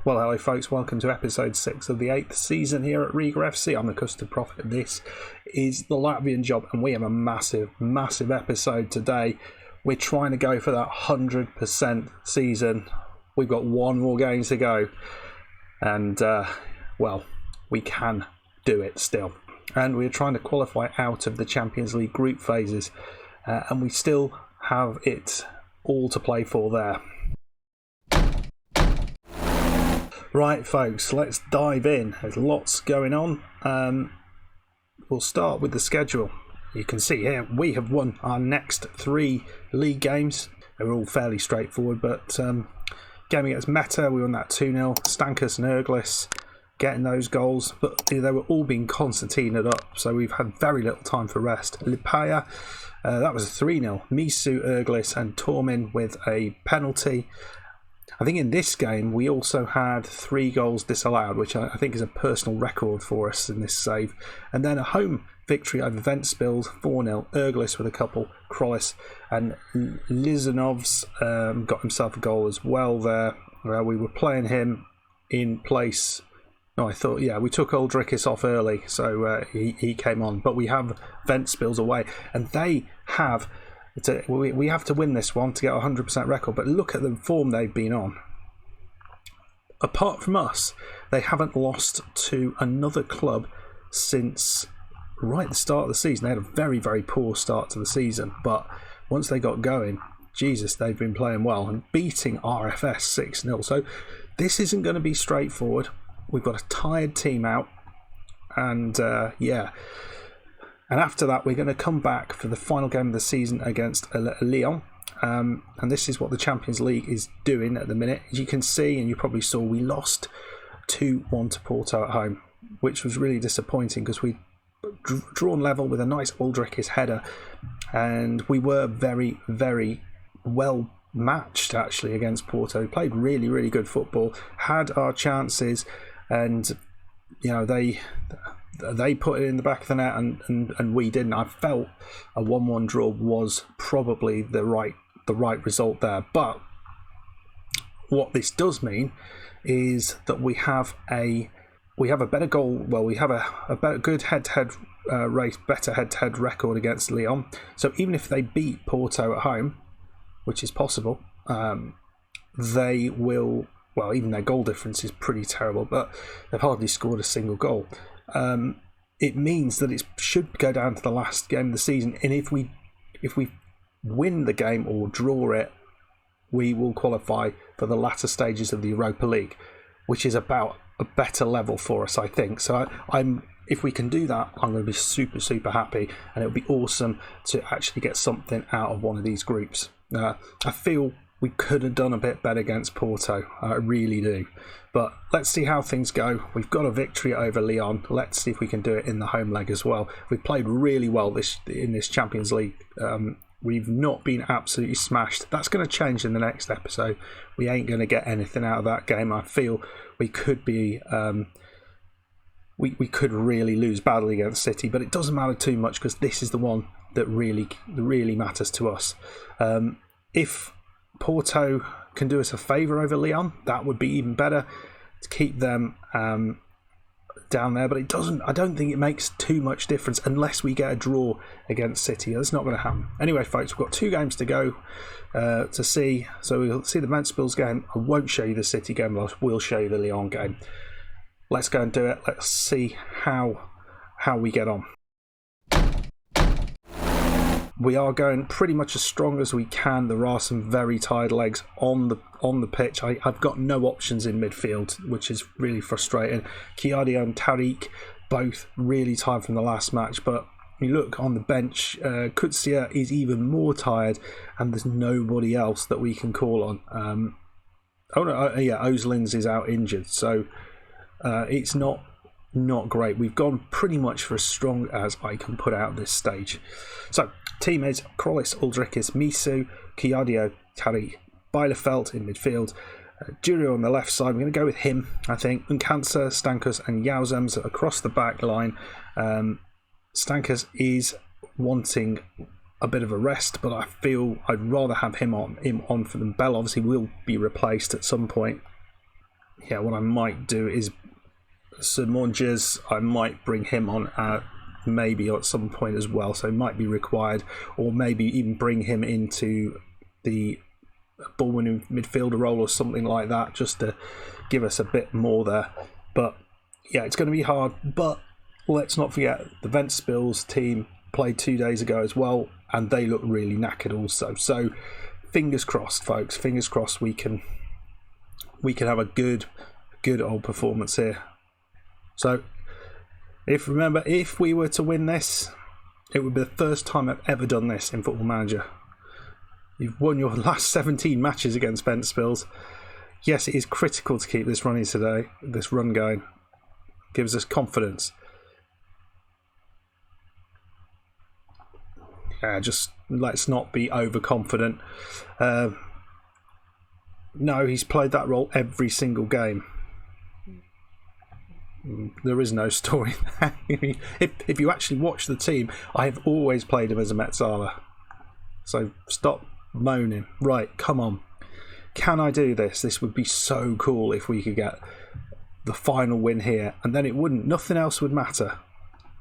Well, hello folks, welcome to episode 6 of the 8th season here at Riga FC. I'm the custard prophet. This is the Latvian job, and we have a massive episode today. We're trying to go for that 100% season. We've got one more game to go, and well, we can do it still. And we're trying to qualify out of the Champions League group phases, and we still have it all to play for there. Right, folks, let's dive in. There's lots going on. We'll start with the schedule. You can see here we have won our next 3 league games. They're all fairly straightforward, but game against Meta, we won that 2-0. Stankus and Erglis getting those goals, but they were all being concertinaed up, so we've had very little time for rest. Lipaia, that was a 3-0. Misu, Erglis and Tormin with a penalty. I think in this game we also had 3 goals disallowed, which I think is a personal record for us in this save. And then a home victory over Venspils, 4-0. Erglis with a couple, Krollis and Lizanov's got himself a goal as well there. We were playing him in place. No, I thought, yeah, we took Uldrikis off early, so he came on. But we have Venspils away, and they have... we have to win this one to get a 100% record, but look at the form they've been on. Apart from us, they haven't lost to another club since right at the start of the season. They had a very poor start to the season, but once they got going, Jesus, they've been playing well and beating RFS 6-0. So this isn't going to be straightforward. We've got a tired team out, and yeah. And after that, we're going to come back for the final game of the season against Lyon. And this is what the Champions League is doing at the minute. As you can see, and you probably saw, we lost 2-1 to Porto at home, which was really disappointing because we'd drawn level with a nice Uldrikis header. And we were very well matched, actually, against Porto. We played really good football, had our chances, and, you know, they put it in the back of the net and we didn't. I felt a 1-1 draw was probably the right result there. But what this does mean is that we have a better goal. Well, we have a better good head-to-head race, better head-to-head record against Lyon. So even if they beat Porto at home, which is possible, they will. Well, even their goal difference is pretty terrible, but they've hardly scored a single goal. It means that it should go down to the last game of the season, and if we win the game or draw it, we will qualify for the latter stages of the Europa League, which is about a better level for us, I think. So if we can do that, I'm going to be super happy, and it would be awesome to actually get something out of one of these groups. I feel we could have done a bit better against Porto. I really do. But let's see how things go. We've got a victory over Lyon. Let's see if we can do it in the home leg as well. We've played really well in this Champions League. We've not been absolutely smashed. That's going to change in the next episode. We ain't going to get anything out of that game. I feel we could be... we could really lose badly against City, but it doesn't matter too much because this is the one that really matters to us. If Porto can do us a favour over Lyon, that would be even better to keep them down there, but it doesn't. I don't think it makes too much difference unless we get a draw against City. That's not going to happen. Anyway, folks, we've got 2 games to go to see. So we'll see the Venspils game. I won't show you the City game, but I will show you the Lyon game. Let's go and do it. Let's see how we get on. We are going pretty much as strong as we can. There are some very tired legs on the pitch. I've got no options in midfield, which is really frustrating. Kiadio and Tariq both really tired from the last match, but you look on the bench, Kutsia is even more tired, and there's nobody else that we can call on. Ozlins is out injured, so it's not great. We've gone pretty much for as strong as I can put out at this stage. So, team is Krollis, Uldrikis, Misu, Kiadio, Tari, Bielefeld in midfield, Jurio on the left side. We're going to go with him, I think. Unkansa, Stankus and Yauzems across the back line. Stankus is wanting a bit of a rest, but I feel I'd rather have him on for them. Bell obviously will be replaced at some point. yeah, what I might do is Sir Monges, I might bring him on maybe at some point as well, so it might be required, or maybe even bring him into the ball-winning midfielder role or something like that, just to give us a bit more there. But yeah, it's going to be hard, but let's not forget the Venspils team played 2 days ago as well, and they look really knackered also. So fingers crossed, folks, fingers crossed we can have a good old performance here. So if we were to win this, it would be the first time I've ever done this in Football Manager. You've won your last 17 matches against Venspils. Yes, it is critical to keep this running today. This run going gives us confidence. Just let's not be overconfident. No, he's played that role every single game. There is no story there. If you actually watch the team, I have always played him as a Metzala. So stop moaning. Right, come on. Can I do this? This would be so cool if we could get the final win here, and then nothing else would matter.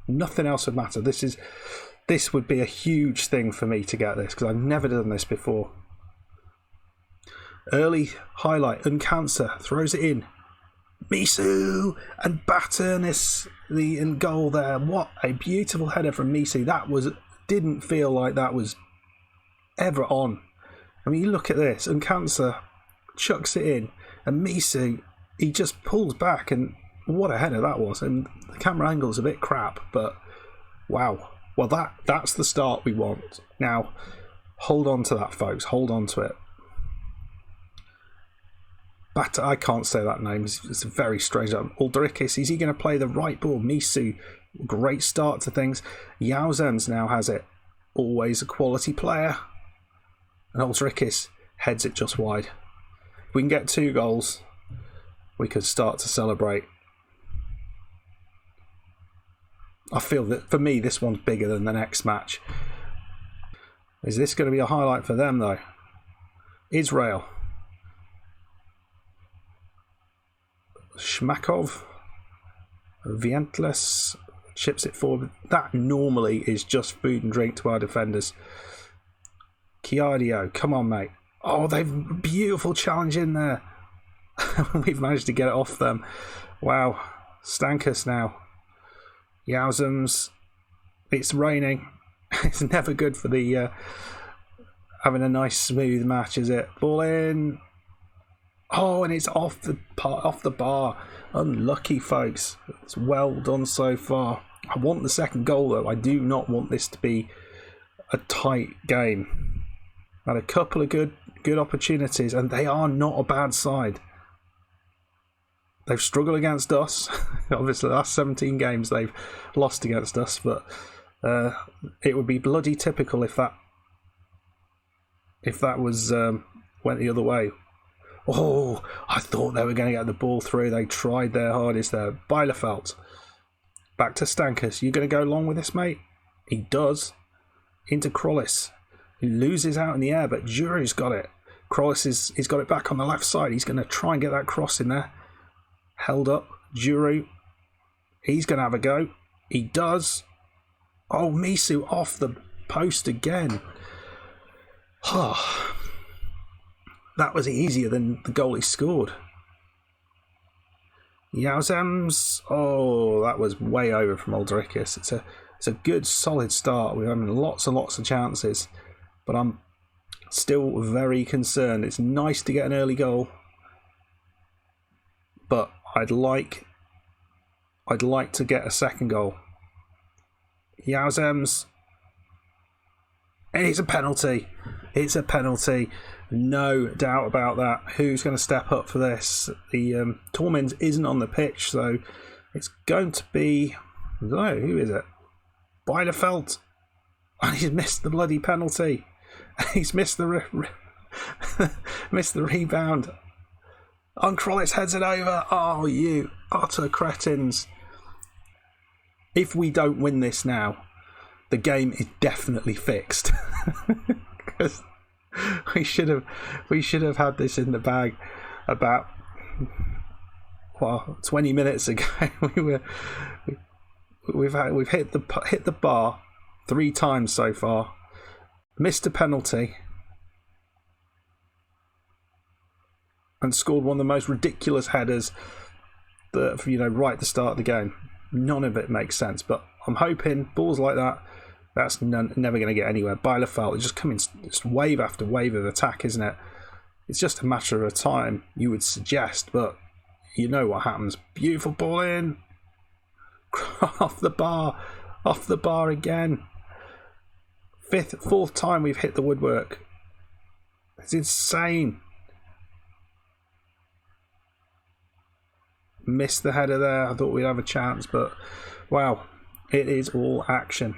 Nothing else would matter. This would be a huge thing for me to get this, because I've never done this before. Early highlight, Uncancer throws it in. Misu and Batten is in goal there. What a beautiful header from Misu. Didn't feel like that was ever on. I mean, you look at this, Uncancer chucks it in, and Misu, he just pulls back, and what a header that was. And the camera angle's a bit crap, but wow. Well, that's the start we want. Now, hold on to that, folks. Hold on to it. I can't say that name. It's a very strange name. Uldrikis, is he going to play the right ball? Misu, great start to things. Yauzens now has it. Always a quality player. And Uldrikis heads it just wide. If we can get 2 goals, we could start to celebrate. I feel that, for me, this one's bigger than the next match. Is this going to be a highlight for them, though? Israel. Shmakov. Vientles chips it forward. That normally is just food and drink to our defenders. Chiadio, come on, mate. Oh, they've beautiful challenge in there. We've managed to get it off them. Wow. Stankus now. Yauzums. It's raining. It's never good for the having a nice smooth match, is it? Ball in. Oh, and it's off the bar. Unlucky, folks. It's well done so far. I want the second goal, though. I do not want this to be a tight game. Had a couple of good opportunities, and they are not a bad side. They've struggled against us. Obviously, the last 17 games they've lost against us, but it would be bloody typical if that was went the other way. Oh, I thought they were going to get the ball through. They tried their hardest there. Bielefeld. Back to Stankus. You going to go along with this, mate? He does. Into Krollis. He loses out in the air, but Juru's got it. Krollis he's got it back on the left side. He's going to try and get that cross in there. Held up. Juru. He's going to have a go. He does. Oh, Misu off the post again. That was easier than the goal he scored. Yauzams. Oh, that was way over from Uldrikis. It's a good, solid start. We're having lots and lots of chances, but I'm still very concerned. It's nice to get an early goal, but I'd like to get a second goal. Yauzams. And it's a penalty. It's a penalty. No doubt about that. Who's going to step up for this? The Tormins isn't on the pitch, so it's going to be... I don't know, who is it? Bielefeld. And he's missed the bloody penalty. He's missed the missed the rebound. Krollis heads it over. Oh, you utter cretins. If we don't win this now, the game is definitely fixed. Because we should have had this in the bag about well, 20 minutes ago, we've hit the bar 3 times so far, missed a penalty, and scored one of the most ridiculous headers that, right at the start of the game. None of it makes sense, but I'm hoping balls like that, that's never going to get anywhere. Bielefeld is just coming, just wave after wave of attack, isn't it? It's just a matter of time, you would suggest, but you know what happens. Beautiful ball in, off the bar again. Fourth time we've hit the woodwork. It's insane. Missed the header there. I thought we'd have a chance, but wow, it is all action.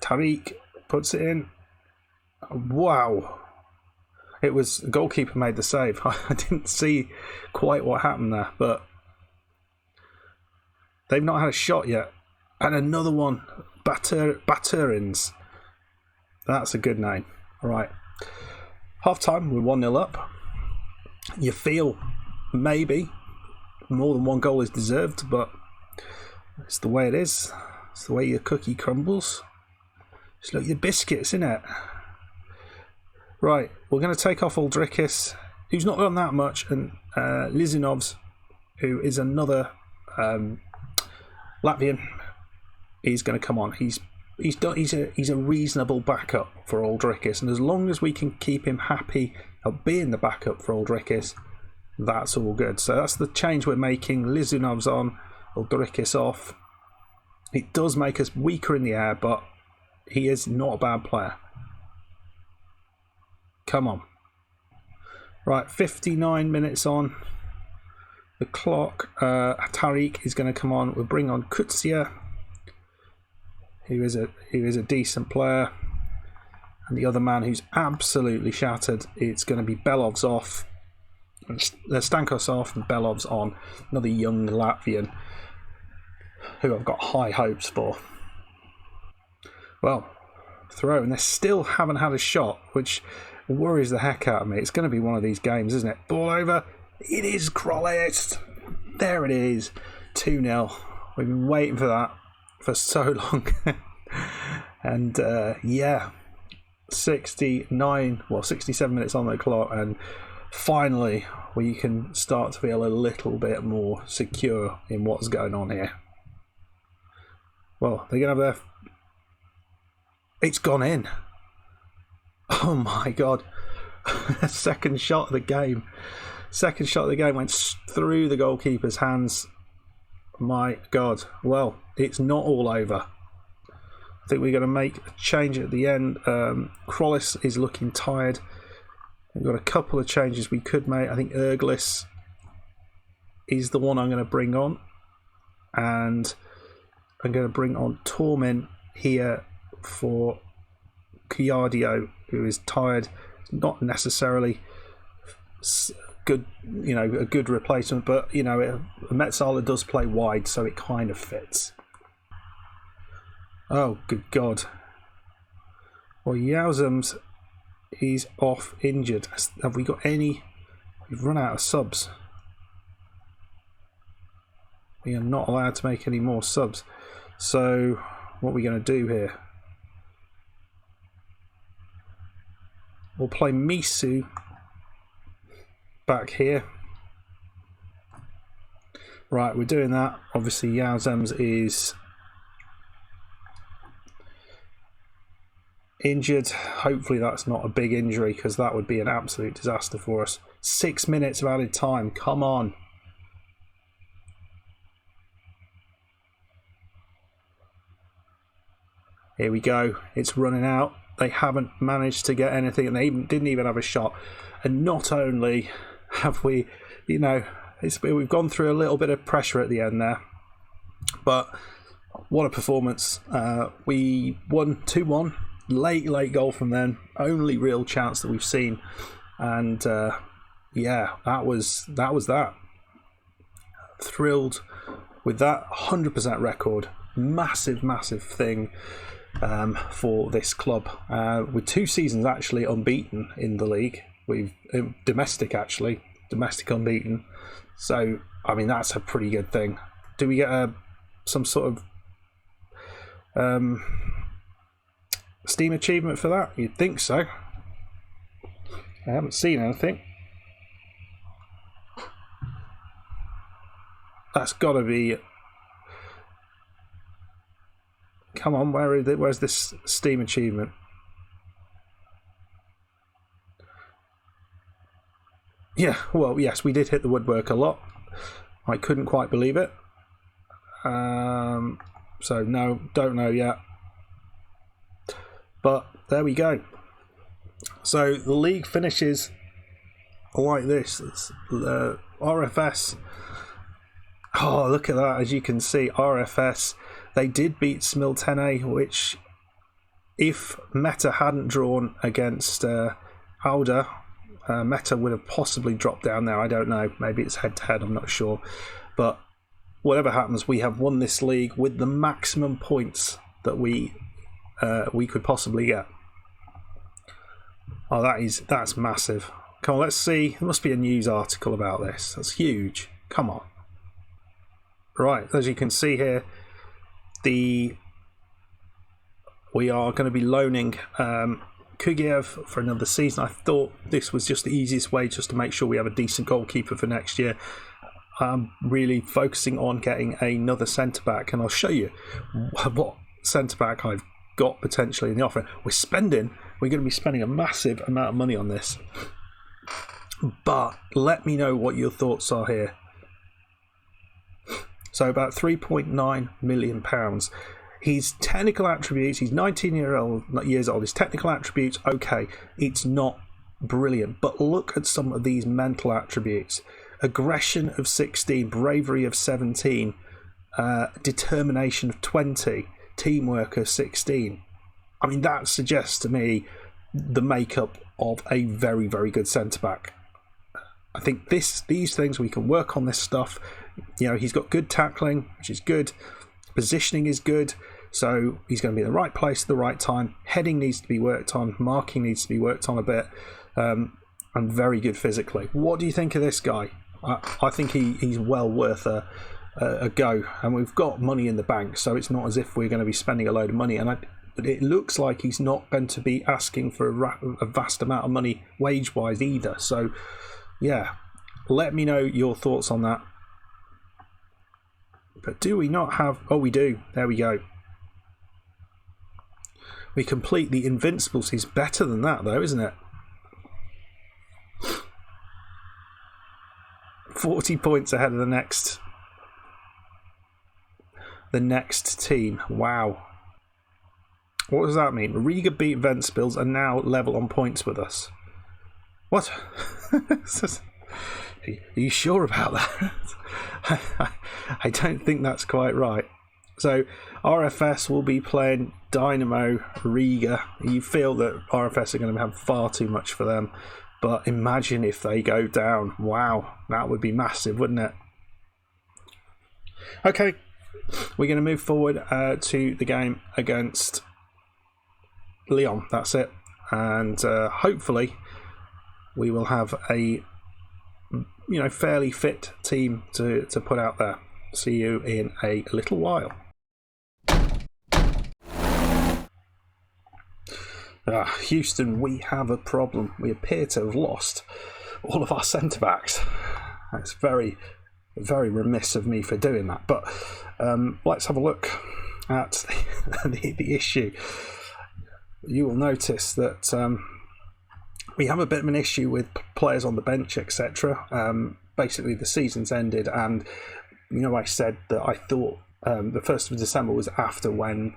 Tariq puts it in. Wow. It was the goalkeeper made the save. I didn't see quite what happened there, but they've not had a shot yet. And another one, Baturins. That's a good name. All right. Half time, we're 1-0 up. You feel maybe more than one goal is deserved, but it's the way it is. It's the way your cookie crumbles. Just look at your biscuits, innit? Right, we're going to take off Uldrikis, who's not done that much, and Lizunovs, who is another Latvian, is going to come on. He's a reasonable backup for Uldrikis, and as long as we can keep him happy of being the backup for Uldrikis, that's all good. So that's the change we're making. Lizunovs on, Uldrikis off. It does make us weaker in the air, but he is not a bad player. Come on. Right, 59 minutes on the clock. Tariq is going to come on. We'll bring on Kutsia, who is a decent player. And the other man who's absolutely shattered, it's going to be Belov's off. Stankos off and Belov's on. Another young Latvian who I've got high hopes for. Well, throw, and they still haven't had a shot, which worries the heck out of me. It's going to be one of these games, isn't it? Ball over. It is Krollet. There it is. 2-0. We've been waiting for that for so long. And yeah, 67 minutes on the clock, and finally we can start to feel a little bit more secure in what's going on here. Well, they're going to have their... It's gone in. Oh my God. Second shot of the game. Second shot of the game went through the goalkeeper's hands. My God. Well, it's not all over. I think we're going to make a change at the end. Krollis is looking tired. We've got a couple of changes we could make. I think Erglis is the one I'm going to bring on. And I'm going to bring on Tormin here for Chiardio, who is tired. Not necessarily good, a good replacement, but Metsala does play wide, so it kind of fits. Oh, good God. Well, Yauzums, he's off injured. Have we got any? We've run out of subs. We are not allowed to make any more subs. So, what are we going to do here? We'll play Misu back here. Right, we're doing that. Obviously, Yauzums is injured. Hopefully that's not a big injury, because that would be an absolute disaster for us. 6 minutes of added time. Come on. Here we go. It's running out. They haven't managed to get anything, and they didn't even have a shot. And not only have we, we've gone through a little bit of pressure at the end there, but what a performance. We won 2-1. Late goal from them. Only real chance that we've seen. And yeah, that was that. Thrilled with that 100% record. Massive thing for this club. With 2 seasons actually unbeaten in the league. We've domestic unbeaten. So I mean, that's a pretty good thing. Do we get some sort of Steam achievement for that? You'd think so. I haven't seen anything. That's got to be... Come on, where's this Steam achievement? Yeah, well, yes, we did hit the woodwork a lot. I couldn't quite believe it. So, no, don't know yet. But there we go. So, the league finishes like this. It's RFS. Oh, look at that. As you can see, RFS, they did beat Smiltene, which, if Meta hadn't drawn against Alda, Meta would have possibly dropped down there. I don't know. Maybe it's head-to-head. I'm not sure. But whatever happens, we have won this league with the maximum points that we could possibly get. Oh, that's massive. Come on, let's see. There must be a news article about this. That's huge. Come on. Right, as you can see here, we are going to be loaning Kugiev for another season. I thought this was just the easiest way just to make sure we have a decent goalkeeper for next year. I'm really focusing on getting another centre-back, and I'll show you what centre-back I've got potentially in the offer. We're going to be spending a massive amount of money on this. But let me know what your thoughts are here. So about £3.9 million. His technical attributes, he's 19 years old. His technical attributes, okay, it's not brilliant. But look at some of these mental attributes. Aggression of 16, bravery of 17, determination of 20, teamwork of 16. I mean, that suggests to me the makeup of a very, very good centre-back. I think these things, we can work on this stuff. You know, he's got good tackling, which is good. Positioning is good. So he's going to be in the right place at the right time. Heading needs to be worked on. Marking needs to be worked on a bit. And very good physically. What do you think of this guy? I think he's well worth a go. And we've got money in the bank, so it's not as if we're going to be spending a load of money. And it looks like he's not going to be asking for a vast amount of money wage-wise either. So, yeah, let me know your thoughts on that. But do we not have... Oh, we do. There we go. We complete the Venspils. He's better than that, though, isn't it? 40 points ahead of the next team. Wow. What does that mean? Riga beat Venspils and now level on points with us. What? Are you sure about that? I don't think that's quite right. So RFS will be playing Dynamo Riga. You feel that RFS are going to have far too much for them. But imagine if they go down. Wow, that would be massive, wouldn't it? Okay, we're going to move forward to the game against Lyon. That's it. And hopefully we will have a fairly fit team to put out there. See you in a little while. Houston, we have a problem. We appear to have lost all of our centre-backs. That's very, very remiss of me for doing that. But let's have a look at the issue. You will notice that we have a bit of an issue with players on the bench, etc. Basically, the season's ended, and I said that I thought the 1st of December was after when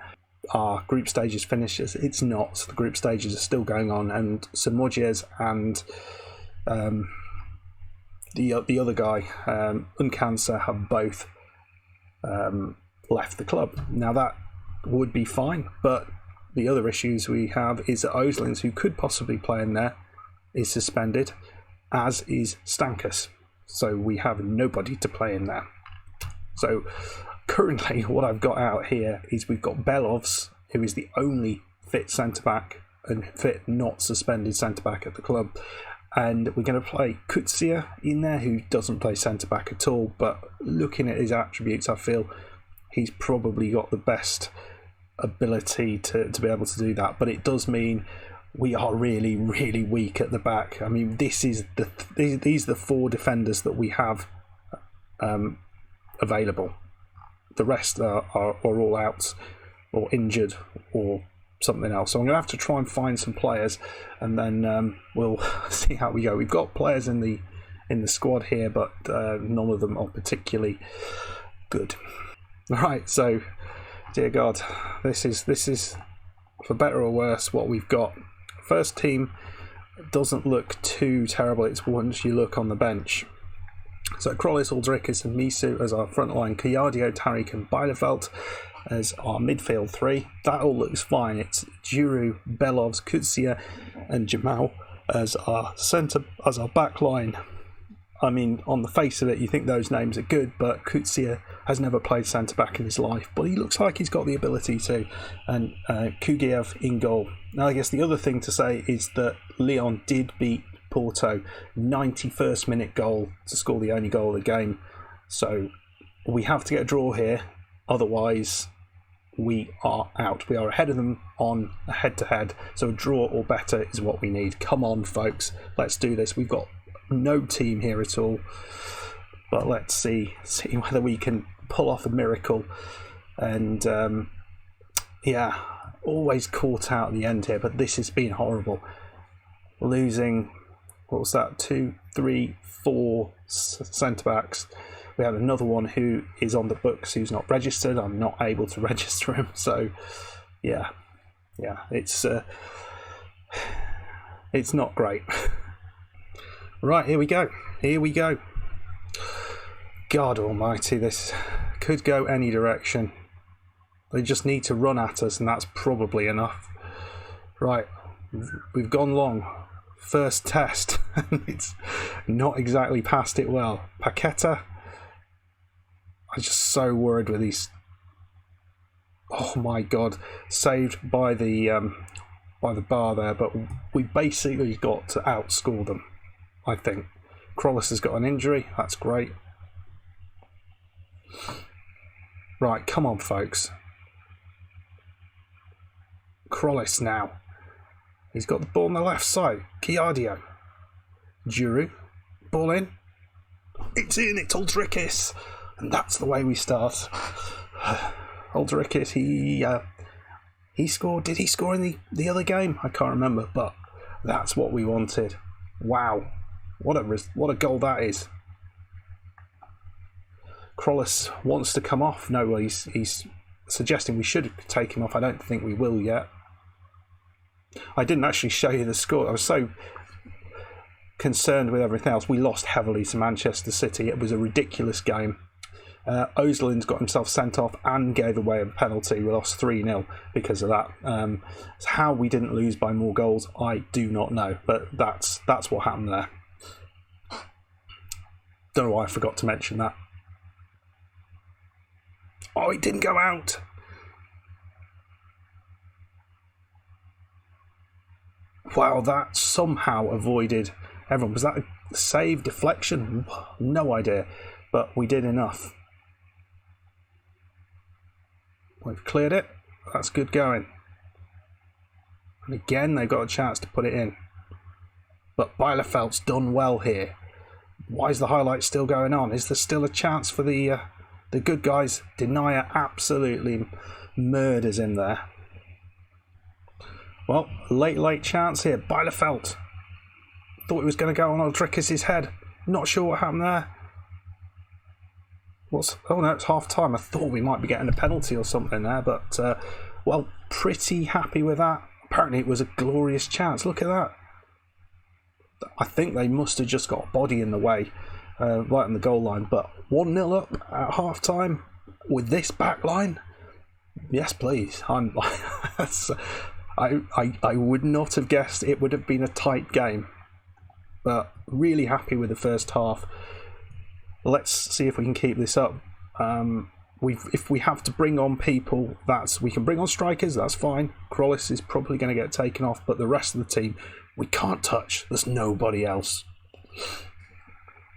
our group stages finishes. It's not. So the group stages are still going on, and Samodjes and the other guy, Uncancer, have both left the club. Now that would be fine, but the other issues we have is that Oslins, who could possibly play in there, is suspended, as is Stankus. So we have nobody to play in there. So currently what I've got out here is we've got Belovs, who is the only fit centre-back and fit not suspended centre-back at the club. And we're going to play Kutsia in there, who doesn't play centre-back at all. But looking at his attributes, I feel he's probably got the best ability to be able to do that. But it does mean we are really, really weak at the back. I mean, these are the 4 defenders that we have available. The rest are all out or injured or something else. So I'm going to have to try and find some players, and then we'll see how we go. We've got players in the squad here, but none of them are particularly good. Right, so dear God, this is for better or worse what we've got. First team doesn't look too terrible. It's once you look on the bench. So Krollis, Aldrikis and Misu as our front line, Kiyadio, Tariq and Bielefeld as our midfield 3. That all looks fine. It's Juru, Belovs, Kutsia and Jamal as our back line. I mean, on the face of it, you think those names are good, but Kutsia has never played centre-back in his life, but he looks like he's got the ability to. And Kugiev in goal. Now, I guess the other thing to say is that Lyon did beat Porto, 91st minute goal to score the only goal of the game. So we have to get a draw here, otherwise we are out. We are ahead of them on a head-to-head, so a draw or better is what we need. Come on, folks, let's do this. We've got no team here at all, but let's see whether we can pull off a miracle. And yeah, always caught out at the end here, but this has been horrible. Losing, what was that, 2, 3, 4 centre-backs. We have another one who is on the books who's not registered. I'm not able to register him, so yeah, it's not great. Right, here we go. God almighty, this could go any direction. They just need to run at us, and that's probably enough. Right, we've gone long. First test, and it's not exactly passed it well. Paqueta, I'm just so worried with these. Oh my God, saved by the bar there, but we basically got to outscore them, I think. Krollis has got an injury, that's great. Right, come on, folks. Krollis now. He's got the ball on the left side. Kiyadio. Juru. Ball in. It's in. It's Aldrikis. And that's the way we start. Aldrikis, he scored. Did he score in the other game? I can't remember, but that's what we wanted. Wow. What a goal that is. Krollis wants to come off. No, well, he's suggesting we should take him off. I don't think we will yet. I didn't actually show you the score. I was so concerned with everything else. We lost heavily to Manchester City. It was a ridiculous game. Özlin's got himself sent off and gave away a penalty. We lost 3-0 because of that. How we didn't lose by more goals, I do not know. But that's what happened there. Don't know why I forgot to mention that. Oh, it didn't go out. Wow, that somehow avoided everyone. Was that a save, deflection? No idea, but we did enough. We've cleared it. That's good going. And again, they've got a chance to put it in. But Bielefeld's done well here. Why is the highlight still going on? Is there still a chance for the good guys? Denier absolutely murders him there. Well, late chance here. Bielefeld. Thought it was going to go on Aldrikis' head. Not sure what happened there. Oh no, it's half time. I thought we might be getting a penalty or something there, but well, pretty happy with that. Apparently it was a glorious chance. Look at that. I think they must have just got a body in the way right on the goal line, but 1-0 up at half time with this back line. Yes, please. I would not have guessed it would have been a tight game, but really happy with the first half. Let's see if we can keep this up. If we have to bring on people, we can bring on strikers, that's fine. Krollis is probably going to get taken off, but the rest of the team We can't touch. There's nobody else.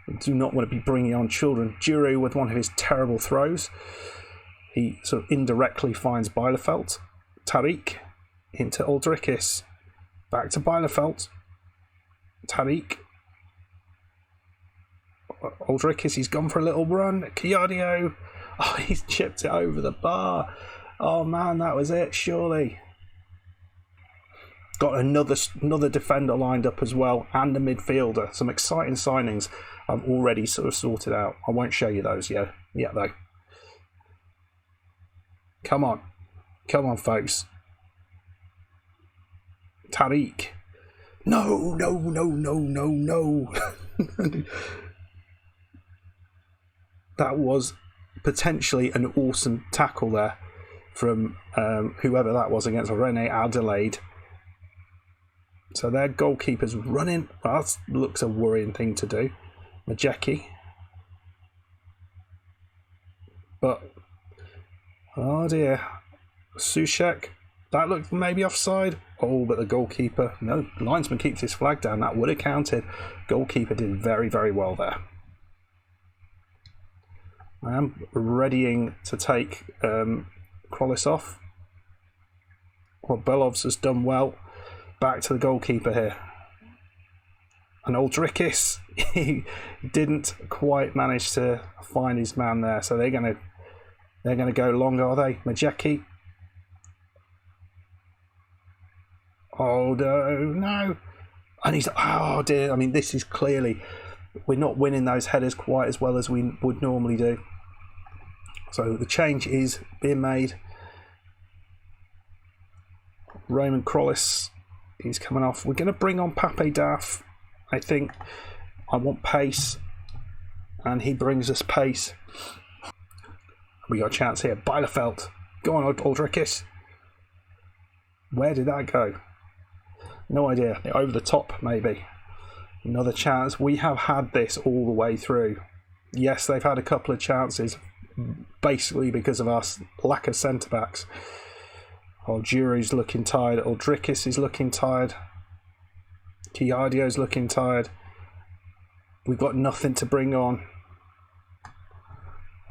We do not want to be bringing on children. Giroud with one of his terrible throws. He sort of indirectly finds Bielefeld. Tariq into Uldrikis. Back to Bielefeld. Tariq. Uldrikis, he's gone for a little run. Kiadio. Oh, he's chipped it over the bar. Oh man, that was it, surely. Got another defender lined up as well, and a midfielder. Some exciting signings I've already sort of sorted out. I won't show you those yet though. Come on, folks. Tariq. No. That was potentially an awesome tackle there from whoever that was against Rene Adelaide. So their goalkeeper's running. Well, that looks a worrying thing to do. Majecki. But, oh dear. Sushek. That looked maybe offside. Oh, but the goalkeeper. No, linesman keeps his flag down. That would have counted. Goalkeeper did very, very well there. I am readying to take Krollis off. Well, Belovs has done well. Back to the goalkeeper here. And Uldrikis, he didn't quite manage to find his man there, so they're gonna go long, are they? Majecki. Oh no. And he's, oh dear, I mean, this is clearly, we're not winning those headers quite as well as we would normally do. So the change is being made. Roman Krollis, he's coming off. We're going to bring on Pape Daff, I think. I want pace, and he brings us pace. We got a chance here. Bielefeld. Go on, Uldrikis. Where did that go? No idea. Over the top, maybe. Another chance. We have had this all the way through. Yes, they've had a couple of chances, basically because of our lack of centre-backs. Oh, Giroud's looking tired. Uldrikis is looking tired. Kiadio's looking tired. We've got nothing to bring on.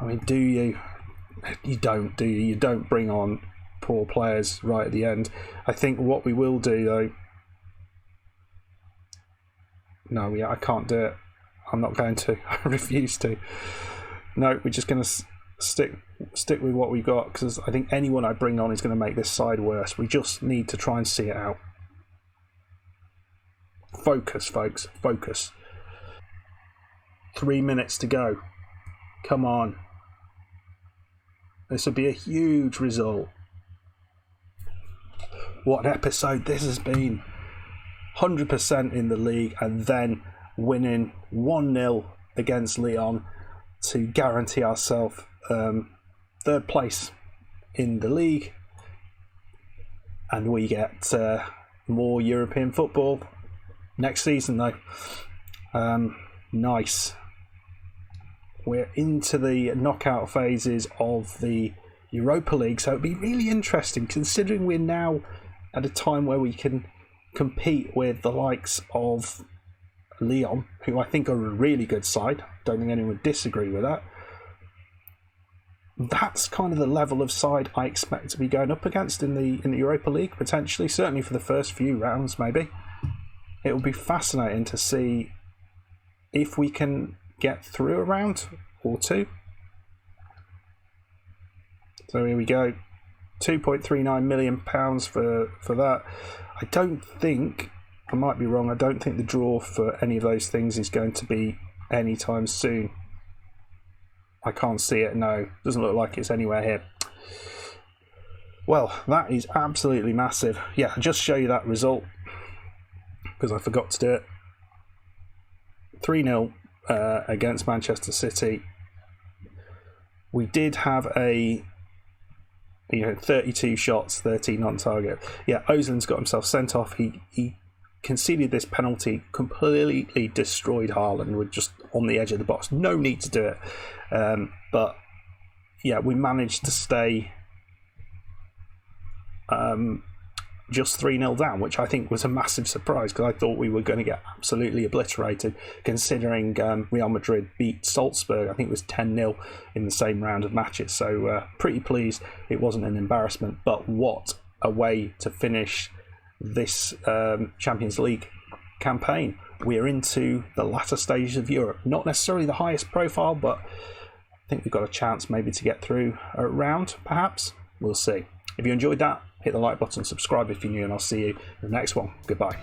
I mean, do you? You don't, do you? You don't bring on poor players right at the end. I think what we will do, though... No, I can't do it. I'm not going to. I refuse to. No, we're just going to stick with what we got, because I think anyone I bring on is going to make this side worse. We just need to try and see it out. Focus, folks. Focus. 3 minutes to go. Come on. This would be a huge result. What an episode this has been. 100% in the league, and then winning 1-0 against Lyon to guarantee ourselves third place in the league, and we get more European football next season though. Nice. We're into the knockout phases of the Europa League, so it'd be really interesting considering we're now at a time where we can compete with the likes of Lyon, who I think are a really good side. Don't think anyone would disagree with that. That's kind of the level of side I expect to be going up against in the Europa League, potentially, certainly for the first few rounds, maybe. It will be fascinating to see if we can get through a round or two. So here we go. £2.39 million for that. I don't think, I might be wrong, I don't think the draw for any of those things is going to be anytime soon. I can't see it, no. Doesn't look like it's anywhere here. Well, that is absolutely massive. Yeah, I'll just show you that result because I forgot to do it. 3-0 against Manchester City. We did have 32 shots, 13 on target. Yeah, Ozil's got himself sent off. He conceded this penalty, completely destroyed Haaland. We're just on the edge of the box. No need to do it. But yeah, we managed to stay just 3-0 down, which I think was a massive surprise because I thought we were going to get absolutely obliterated, considering Real Madrid beat Salzburg, I think it was 10-0 in the same round of matches. So pretty pleased it wasn't an embarrassment. But what a way to finish this Champions League campaign. We're into the latter stages of Europe. Not necessarily the highest profile, but I think we've got a chance maybe to get through a round, perhaps. We'll see. If you enjoyed that, hit the like button, subscribe if you're new, and I'll see you in the next one. Goodbye.